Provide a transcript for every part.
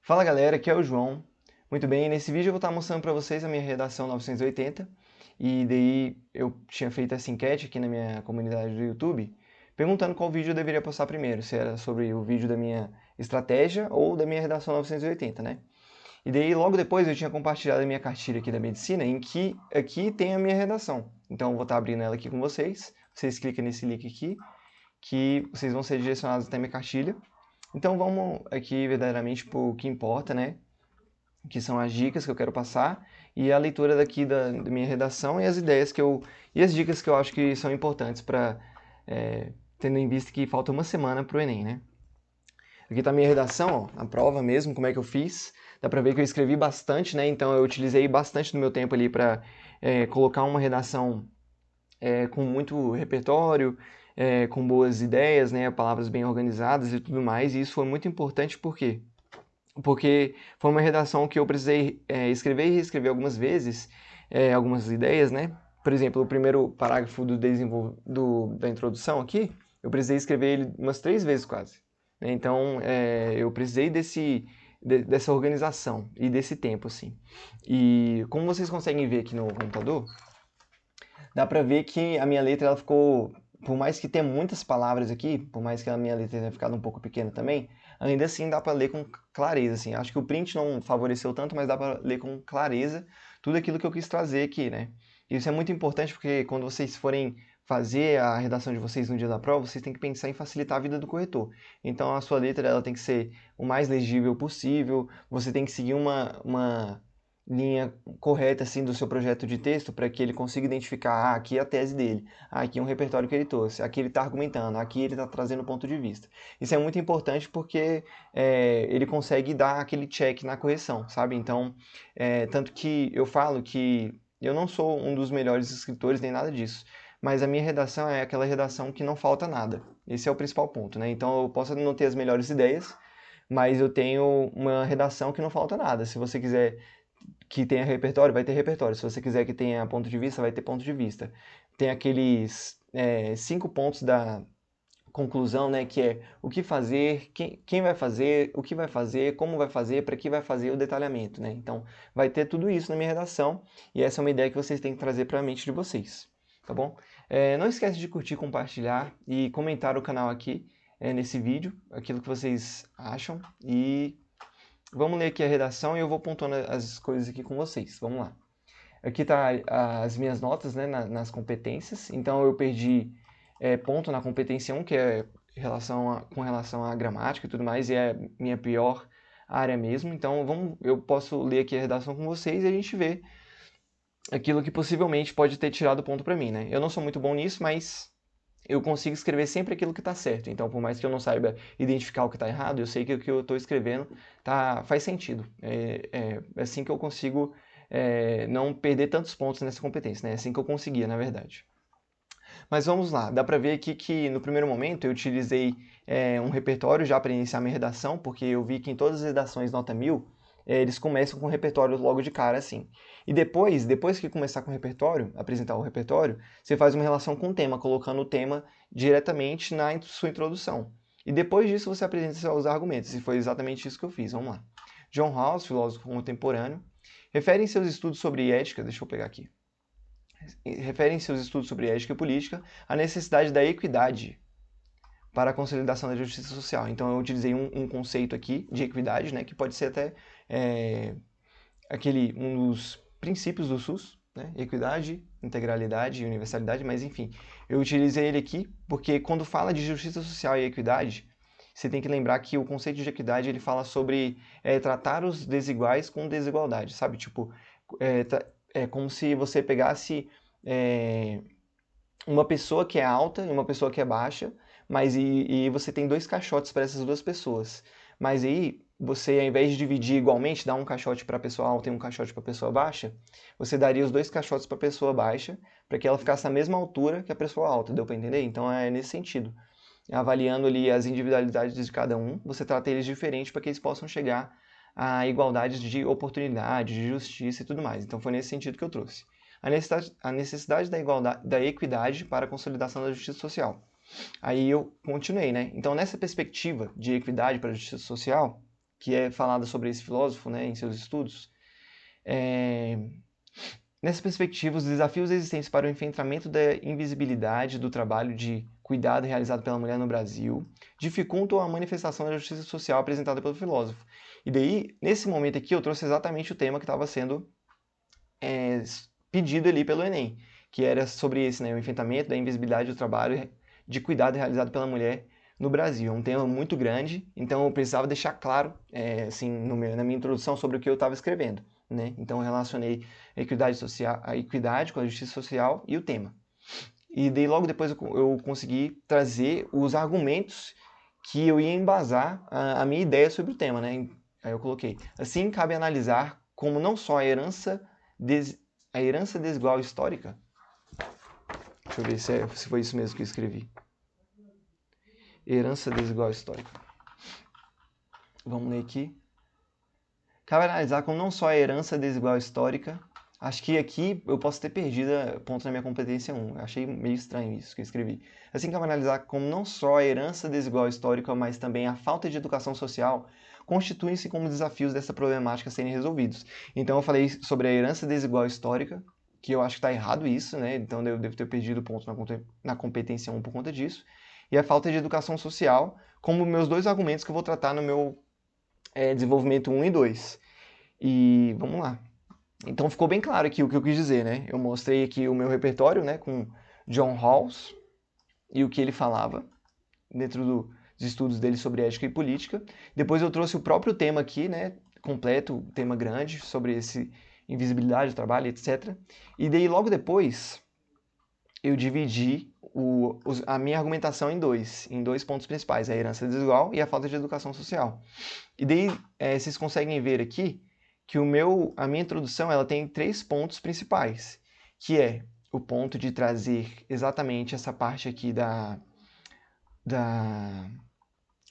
Fala galera, aqui é o João. Muito bem, nesse vídeo eu vou estar mostrando para vocês a minha redação 980 e daí eu tinha feito essa enquete aqui na minha comunidade do YouTube perguntando qual vídeo eu deveria postar primeiro, se era sobre o vídeo da minha estratégia ou da minha redação 980, né? E daí logo depois eu tinha compartilhado a minha cartilha aqui da medicina em que aqui tem a minha redação. Então eu vou estar abrindo ela aqui com vocês. Vocês clicam nesse link aqui que vocês vão ser direcionados até a minha cartilha. Então vamos aqui verdadeiramente para o que importa, né? Que são as dicas que eu quero passar e a leitura daqui da minha redação e as ideias e as dicas que eu acho que são importantes para tendo em vista que falta uma semana para o Enem, né? Aqui está a minha redação, ó, a prova mesmo, como é que eu fiz. Dá para ver que eu escrevi bastante, né? Então eu utilizei bastante do meu tempo ali para colocar uma redação com muito repertório, com boas ideias, né? Palavras bem organizadas e tudo mais. E isso foi muito importante porque foi uma redação que eu precisei escrever e reescrever algumas vezes, algumas ideias, né? Por exemplo, o primeiro parágrafo da introdução aqui, eu precisei escrever ele umas 3 vezes quase, né? Então, eu precisei dessa organização e desse tempo, assim. E como vocês conseguem ver aqui no computador, dá pra ver que a minha letra ela ficou, por mais que tenha muitas palavras aqui, por mais que a minha letra tenha ficado um pouco pequena também, ainda assim dá pra ler com clareza, assim. Acho que o print não favoreceu tanto, mas dá pra ler com clareza tudo aquilo que eu quis trazer aqui, né? Isso é muito importante porque quando vocês forem fazer a redação de vocês no dia da prova, vocês têm que pensar em facilitar a vida do corretor. Então a sua letra ela tem que ser o mais legível possível, você tem que seguir uma linha correta assim do seu projeto de texto para que ele consiga identificar, aqui é a tese dele, aqui é um repertório que ele trouxe, aqui ele está argumentando, aqui ele está trazendo ponto de vista. Isso é muito importante porque ele consegue dar aquele check na correção, sabe? Então, tanto que eu falo que eu não sou um dos melhores escritores nem nada disso, mas a minha redação é aquela redação que não falta nada. Esse é o principal ponto, né? Então eu posso não ter as melhores ideias, mas eu tenho uma redação que não falta nada. Se você quiser que tenha repertório, vai ter repertório. Se você quiser que tenha ponto de vista, vai ter ponto de vista. Tem aqueles 5 pontos da conclusão, né, que é o que fazer, quem vai fazer, o que vai fazer, como vai fazer, para que vai fazer o detalhamento, né? Então, vai ter tudo isso na minha redação e essa é uma ideia que vocês têm que trazer para a mente de vocês, tá bom? Não esquece de curtir, compartilhar e comentar o canal aqui nesse vídeo, aquilo que vocês acham e vamos ler aqui a redação e eu vou pontuando as coisas aqui com vocês. Vamos lá. Aqui tá as minhas notas, né, nas competências. Então eu perdi ponto na competência 1, que é com relação à gramática e tudo mais, e é minha pior área mesmo. Então eu posso ler aqui a redação com vocês e a gente vê aquilo que possivelmente pode ter tirado ponto para mim, né? Eu não sou muito bom nisso, mas eu consigo escrever sempre aquilo que está certo. Então, por mais que eu não saiba identificar o que está errado, eu sei que o que eu estou escrevendo faz sentido. É assim que eu consigo não perder tantos pontos nessa competência, né? É assim que eu conseguia, na verdade. Mas vamos lá, dá para ver aqui que no primeiro momento eu utilizei um repertório já para iniciar minha redação, porque eu vi que em todas as redações nota 1000, eles começam com o repertório logo de cara, assim. E depois que começar com o repertório, apresentar o repertório, você faz uma relação com o tema, colocando o tema diretamente na sua introdução. E depois disso você apresenta os argumentos, e foi exatamente isso que eu fiz. Vamos lá. John Rawls, filósofo contemporâneo, refere em seus estudos sobre ética, deixa eu pegar aqui, refere em seus estudos sobre ética e política a necessidade da equidade para a consolidação da justiça social. Então eu utilizei um conceito aqui de equidade, né, que pode ser até um dos princípios do SUS, né, equidade, integralidade e universalidade, mas enfim, eu utilizei ele aqui porque quando fala de justiça social e equidade, você tem que lembrar que o conceito de equidade ele fala sobre tratar os desiguais com desigualdade, sabe? Tipo, é, é como se você pegasse é, uma pessoa que é alta e uma pessoa que é baixa, mas e você tem 2 caixotes para essas 2 pessoas. Mas aí você, ao invés de dividir igualmente, dar um caixote para a pessoa alta e um caixote para a pessoa baixa, você daria os 2 caixotes para a pessoa baixa, para que ela ficasse na mesma altura que a pessoa alta, deu para entender? Então é nesse sentido. Avaliando ali as individualidades de cada um, você trata eles diferente para que eles possam chegar a igualdade de oportunidade, de justiça e tudo mais. Então foi nesse sentido que eu trouxe. A necessidade da igualdade, da equidade para a consolidação da justiça social. Aí eu continuei, né? Então nessa perspectiva de equidade para a justiça social, que é falada sobre esse filósofo, né, em seus estudos. Nessa perspectiva, os desafios existentes para o enfrentamento da invisibilidade do trabalho de cuidado realizado pela mulher no Brasil dificultam a manifestação da justiça social apresentada pelo filósofo. E daí, nesse momento aqui, eu trouxe exatamente o tema que estava sendo pedido ali pelo Enem, que era sobre esse, né, o enfrentamento da invisibilidade do trabalho de cuidado realizado pela mulher no Brasil. É um tema muito grande, então eu precisava deixar claro, assim, na minha introdução sobre o que eu estava escrevendo, né? Então eu relacionei a equidade com a justiça social e o tema. E daí logo depois eu consegui trazer os argumentos que eu ia embasar a minha ideia sobre o tema, né? Aí eu coloquei: assim, cabe analisar como não só a herança desigual histórica. Deixa eu ver se foi isso mesmo que eu escrevi. Herança desigual histórica. Vamos ler aqui. Cabe analisar como não só a herança desigual histórica. Acho que aqui eu posso ter perdido ponto na minha competência 1. Achei meio estranho isso que eu escrevi. Assim, cabe analisar como não só a herança desigual histórica, mas também a falta de educação social constituem-se como desafios dessa problemática a serem resolvidos. Então eu falei sobre a herança desigual histórica, que eu acho que está errado isso, né? Então eu devo ter perdido ponto na competência 1 por conta disso. E a falta de educação social, como meus dois argumentos que eu vou tratar no meu desenvolvimento 1 e 2. E vamos lá. Então ficou bem claro aqui o que eu quis dizer, né? Eu mostrei aqui o meu repertório, né, com John Rawls e o que ele falava dentro dos estudos dele sobre ética e política. Depois eu trouxe o próprio tema aqui, né, completo, tema grande, sobre esse invisibilidade do trabalho, etc. E daí logo depois eu dividi a minha argumentação em dois pontos principais: a herança desigual e a falta de educação social. E daí vocês conseguem ver aqui que a minha introdução ela tem 3 pontos principais, que é o ponto de trazer exatamente essa parte aqui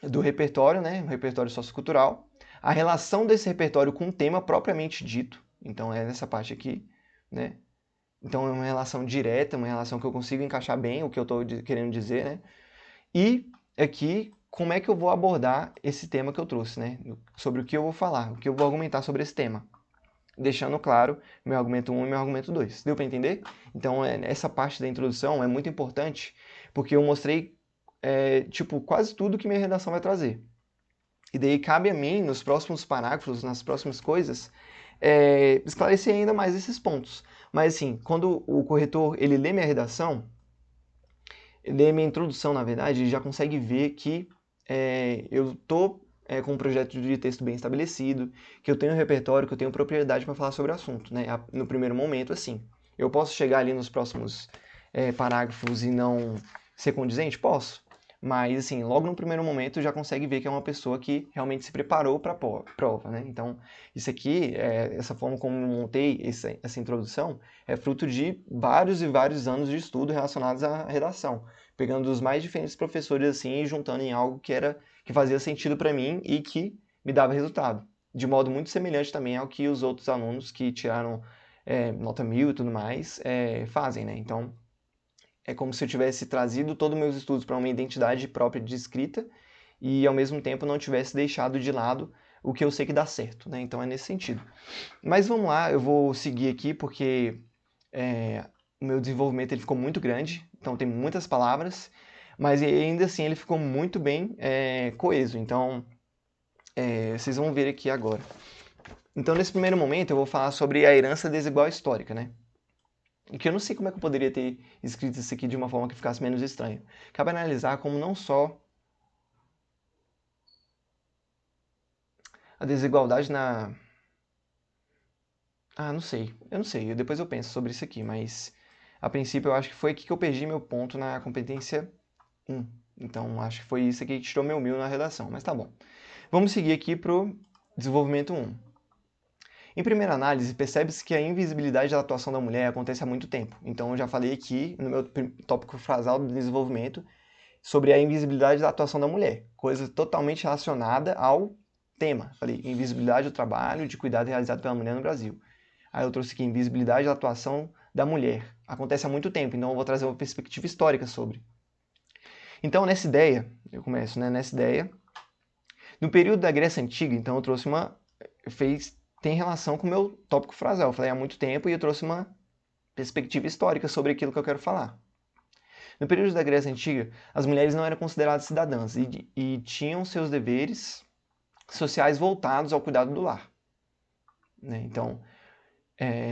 do repertório, né, o repertório sociocultural, a relação desse repertório com o tema propriamente dito, então é nessa parte aqui, né, então é uma relação direta, uma relação que eu consigo encaixar bem o que eu estou querendo dizer, né, e aqui como é que eu vou abordar esse tema que eu trouxe, né, sobre o que eu vou falar, o que eu vou argumentar sobre esse tema, deixando claro meu argumento 1 e meu argumento 2. Deu para entender? Então, essa parte da introdução é muito importante, porque eu mostrei, tipo, quase tudo que minha redação vai trazer. E daí cabe a mim, nos próximos parágrafos, nas próximas coisas, esclarecer ainda mais esses pontos. Mas, assim, quando o corretor ele lê minha redação, ele lê minha introdução, na verdade, ele já consegue ver que eu estou com um projeto de texto bem estabelecido, que eu tenho um repertório, que eu tenho propriedade para falar sobre o assunto, né? No primeiro momento, assim. Eu posso chegar ali nos próximos parágrafos e não ser condizente? Posso. Mas, assim, logo no primeiro momento já consegue ver que é uma pessoa que realmente se preparou para a prova, né? Então, isso aqui, essa forma como eu montei essa introdução, é fruto de vários e vários anos de estudo relacionados à redação, pegando os mais diferentes professores assim e juntando em algo que fazia sentido para mim e que me dava resultado, de modo muito semelhante também ao que os outros alunos que tiraram nota 1000 e tudo mais fazem, né? Então, é como se eu tivesse trazido todos os meus estudos para uma identidade própria de escrita e, ao mesmo tempo, não tivesse deixado de lado o que eu sei que dá certo, né? Então, é nesse sentido. Mas vamos lá, eu vou seguir aqui porque o meu desenvolvimento ele ficou muito grande, então tem muitas palavras, mas ainda assim ele ficou muito bem coeso, então vocês vão ver aqui agora. Então, nesse primeiro momento, eu vou falar sobre a herança desigual histórica, né? E que eu não sei como é que eu poderia ter escrito isso aqui de uma forma que ficasse menos estranho. Cabe analisar como não só a desigualdade na... Ah, não sei. Eu não sei. Depois eu penso sobre isso aqui, mas a princípio eu acho que foi aqui que eu perdi meu ponto na competência 1. Então acho que foi isso aqui que tirou meu 1000 na redação, mas tá bom. Vamos seguir aqui pro desenvolvimento 1. Em primeira análise, percebe-se que a invisibilidade da atuação da mulher acontece há muito tempo. Então eu já falei aqui no meu tópico frasal do desenvolvimento sobre a invisibilidade da atuação da mulher, coisa totalmente relacionada ao tema. Falei, invisibilidade do trabalho de cuidado realizado pela mulher no Brasil. Aí eu trouxe aqui, invisibilidade da atuação da mulher. Acontece há muito tempo, então eu vou trazer uma perspectiva histórica sobre. Então, nessa ideia, eu começo, né? Nessa ideia, No período da Grécia Antiga, então eu trouxe tem relação com o meu tópico frasal. Eu falei há muito tempo e eu trouxe uma perspectiva histórica sobre aquilo que eu quero falar. No período da Grécia Antiga, as mulheres não eram consideradas cidadãs e tinham seus deveres sociais voltados ao cuidado do lar, né? Então,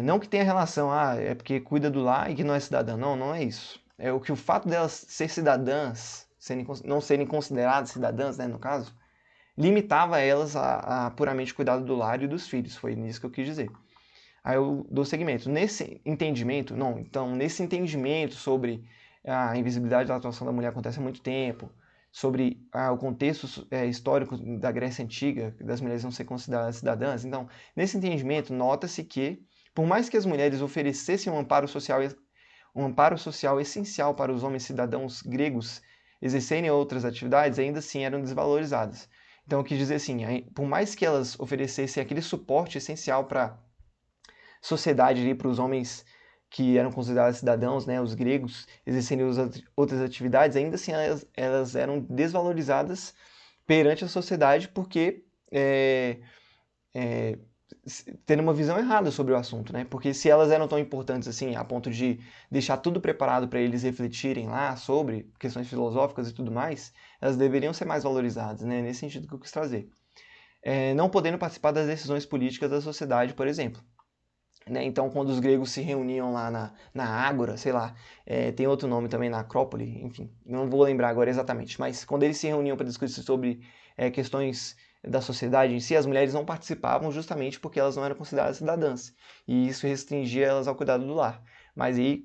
não que tenha relação, é porque cuida do lar e que não é cidadã. Não, não é isso. É o que o fato delas ser cidadãs, não serem consideradas cidadãs, né, no caso, limitava elas a puramente cuidado do lar e dos filhos. Foi nisso que eu quis dizer. Aí eu dou seguimento. Nesse entendimento sobre a invisibilidade da atuação da mulher acontece há muito tempo, sobre o contexto histórico da Grécia Antiga, das mulheres não serem consideradas cidadãs. Então, nesse entendimento, nota-se que, por mais que as mulheres oferecessem um amparo social essencial para os homens cidadãos gregos exercerem outras atividades, ainda assim eram desvalorizadas. Então, eu quis dizer assim, por mais que elas oferecessem aquele suporte essencial para a sociedade ali, para os homens que eram considerados cidadãos, né, os gregos, exercerem outras atividades, ainda assim elas eram desvalorizadas perante a sociedade porque tendo uma visão errada sobre o assunto, né? Porque se elas eram tão importantes assim, a ponto de deixar tudo preparado para eles refletirem lá sobre questões filosóficas e tudo mais, elas deveriam ser mais valorizadas, né? Nesse sentido que eu quis trazer. Não podendo participar das decisões políticas da sociedade, por exemplo. Né? Então, quando os gregos se reuniam lá na Ágora, sei lá, tem outro nome também, na Acrópole, enfim, não vou lembrar agora exatamente, mas quando eles se reuniam para discutir sobre questões da sociedade em si, as mulheres não participavam justamente porque elas não eram consideradas cidadãs, e isso restringia elas ao cuidado do lar. Mas aí,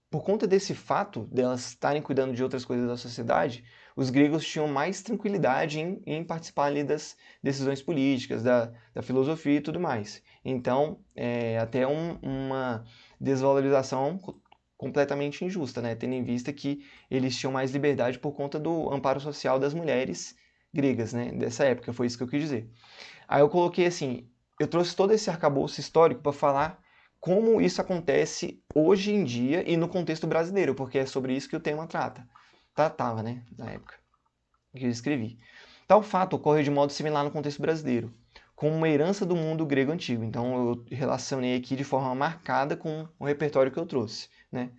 por conta desse fato delas estarem cuidando de outras coisas da sociedade, os gregos tinham mais tranquilidade em participar ali das decisões políticas, da filosofia e tudo mais. Então, até uma desvalorização completamente injusta, né? Tendo em vista que eles tinham mais liberdade por conta do amparo social das mulheres gregas, né? Dessa época, foi isso que eu quis dizer. Aí eu coloquei assim, eu trouxe todo esse arcabouço histórico para falar como isso acontece hoje em dia e no contexto brasileiro, porque é sobre isso que o tema trata. Tratava, né? Na época que eu escrevi. Tal fato ocorre de modo similar no contexto brasileiro, como uma herança do mundo grego antigo. Então eu relacionei aqui de forma marcada com o repertório que eu trouxe, né?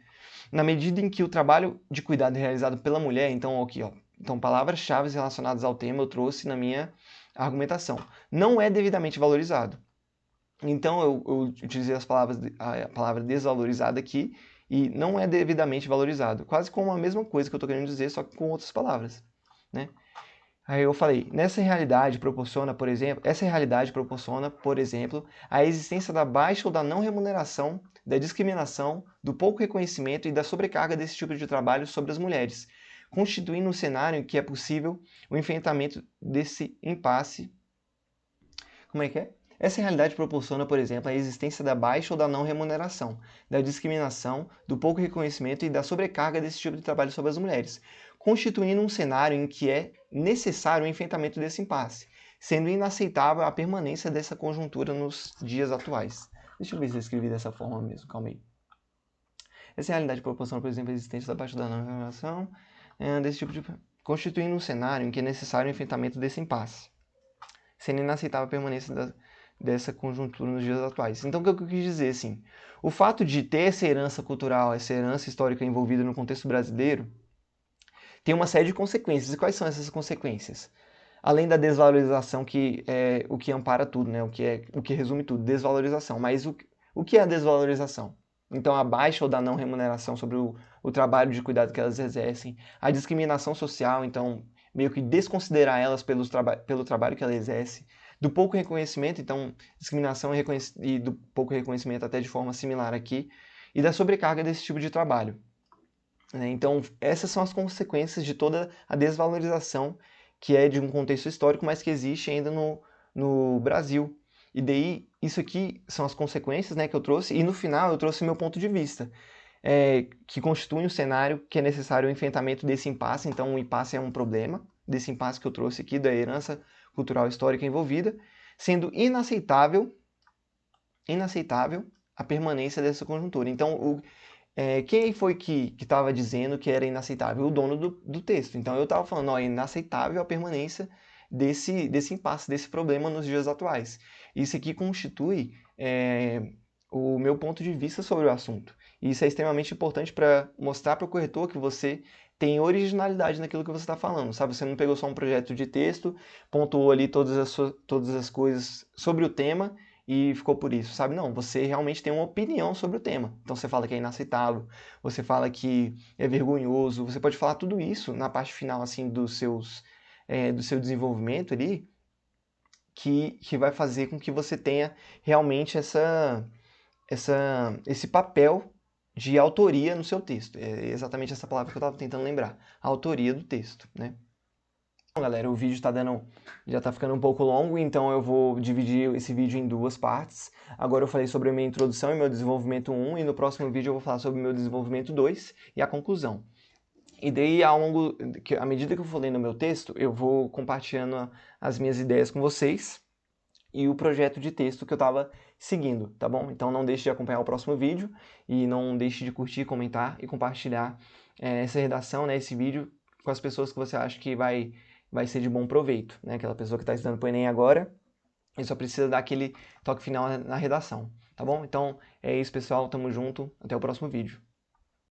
Na medida em que o trabalho de cuidado é realizado pela mulher, então aqui, ó, então palavras-chave relacionadas ao tema eu trouxe na minha argumentação. Não é devidamente valorizado. Então eu utilizei a palavra desvalorizada aqui e não é devidamente valorizado. Quase como a mesma coisa que eu estou querendo dizer, só que com outras palavras, né? Aí eu falei, essa realidade proporciona, por exemplo, a existência da baixa ou da não remuneração, da discriminação, do pouco reconhecimento e da sobrecarga desse tipo de trabalho sobre as mulheres, constituindo um cenário em que é possível o enfrentamento desse impasse. Como é que é? Essa realidade proporciona, por exemplo, a existência da baixa ou da não remuneração, da discriminação, do pouco reconhecimento e da sobrecarga desse tipo de trabalho sobre as mulheres, constituindo um cenário em que é necessário o enfrentamento desse impasse, sendo inaceitável a permanência dessa conjuntura nos dias atuais. Deixa eu ver se eu escrevi dessa forma mesmo, calma aí. Essa realidade proporciona, por exemplo, a existência da baixa ou da não remuneração, desse tipo de... constituindo um cenário em que é necessário o enfrentamento desse impasse, sendo inaceitável a permanência dessa conjuntura nos dias atuais. Então, o que eu quis dizer, assim, o fato de ter essa herança cultural, essa herança histórica envolvida no contexto brasileiro, tem uma série de consequências. E quais são essas consequências? Além da desvalorização, que é o que ampara tudo, né? O que resume tudo, desvalorização. Mas o que é a desvalorização? Então, a baixa ou da não remuneração sobre o trabalho de cuidado que elas exercem, a discriminação social, então, meio que desconsiderar elas pelo trabalho que elas exercem, do pouco reconhecimento, então, discriminação e do pouco reconhecimento até de forma similar aqui, e da sobrecarga desse tipo de trabalho. Então, essas são as consequências de toda a desvalorização que é de um contexto histórico, mas que existe ainda no Brasil. E daí, isso aqui são as consequências, né, que eu trouxe, e no final eu trouxe meu ponto de vista, que constitui um cenário que é necessário o enfrentamento desse impasse. Então, o impasse é um problema, desse impasse que eu trouxe aqui, da herança cultural histórica envolvida, sendo inaceitável a permanência dessa conjuntura. Então, Quem foi que estava dizendo que era inaceitável? O dono do texto. Então eu estava falando, ó, é inaceitável a permanência desse impasse, desse problema nos dias atuais. Isso aqui constitui o meu ponto de vista sobre o assunto. E isso é extremamente importante para mostrar para o corretor que você tem originalidade naquilo que você está falando, sabe? Você não pegou só um projeto de texto, pontuou ali todas as coisas sobre o tema e ficou por isso, sabe? Não, você realmente tem uma opinião sobre o tema. Então você fala que é inaceitável, você fala que é vergonhoso, você pode falar tudo isso na parte final, assim, do seu desenvolvimento ali, que vai fazer com que você tenha realmente esse papel de autoria no seu texto. É exatamente essa palavra que eu estava tentando lembrar, a autoria do texto, né? Bom, galera, o vídeo já está ficando um pouco longo, então eu vou dividir esse vídeo em duas partes. Agora eu falei sobre a minha introdução e meu desenvolvimento 1, e no próximo vídeo eu vou falar sobre o meu desenvolvimento 2 e a conclusão. E daí, à medida que eu for lendo o meu texto, eu vou compartilhando as minhas ideias com vocês e o projeto de texto que eu estava seguindo, tá bom? Então não deixe de acompanhar o próximo vídeo e não deixe de curtir, comentar e compartilhar essa redação, né, esse vídeo com as pessoas que você acha que vai ser de bom proveito, né? Aquela pessoa que está estudando para o Enem agora e só precisa dar aquele toque final na redação, tá bom? Então é isso, pessoal, tamo junto, até o próximo vídeo.